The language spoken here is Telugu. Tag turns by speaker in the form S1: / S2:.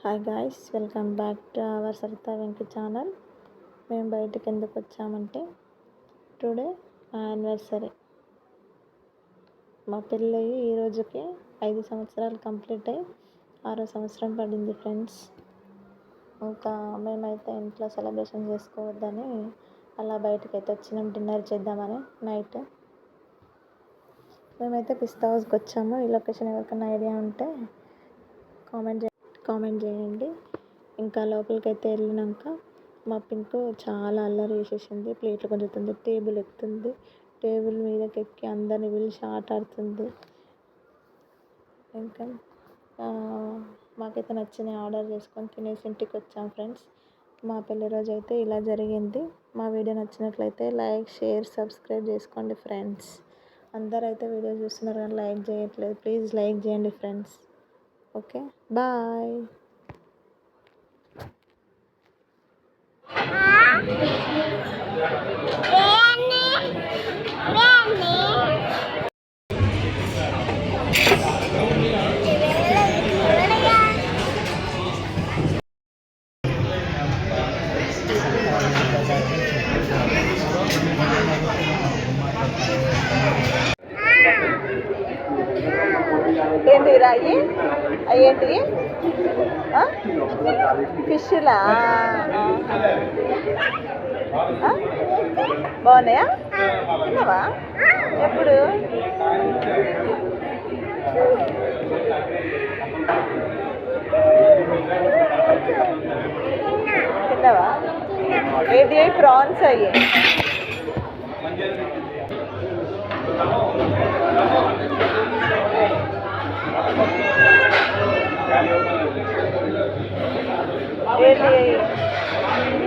S1: Hi guys, welcome back to our Sarita Venki channel. మేము బయటకు ఎందుకు వచ్చామంటే టుడే మా యానివర్సరీ. మా పెళ్ళి ఈ రోజుకి 5 సంవత్సరాలు కంప్లీట్ అయ్యి 6వ సంవత్సరం పడింది ఫ్రెండ్స్. ఇంకా మేమైతే ఇంట్లో సెలబ్రేషన్ చేసుకోవద్దని అలా బయటకైతే వచ్చినాం డిన్నర్ చేద్దామని. నైట్ మేమైతే పిస్తా హౌస్కి వచ్చాము. ఈ లొకేషన్ ఎవరికైనా ఐడియా ఉంటే కామెంట్ చేయండి. ఇంకా లోపలికైతే వెళ్ళినాక మా పింకు చాలా అల్లరి చేసేసింది. ప్లేట్లు గుంజుతుంది, టేబుల్ ఎక్కుతుంది, టేబుల్ మీదకి ఎక్కి అందరిని పిలిచి ఆట ఆడుతుంది. ఇంకా మాకైతే నచ్చినవి ఆర్డర్ చేసుకొని తినేసి ఇంటికి వచ్చాం ఫ్రెండ్స్. మా పెళ్లి రోజు అయితే ఇలా జరిగింది. మా వీడియో నచ్చినట్లయితే లైక్, షేర్, సబ్స్క్రైబ్ చేసుకోండి ఫ్రెండ్స్. అందరూ అయితే వీడియో చూస్తున్నారు కానీ లైక్ చేయట్లేదు. ప్లీజ్ లైక్ చేయండి ఫ్రెండ్స్. Okay, bye. ఏంటి రాయి అయ్యేంటి ఫిష్లా బాగున్నాయా? తిన్నావా? ఎప్పుడు? తిన్నావా? ఏంటి ప్రాన్స్ అయ్యి? ఏంటి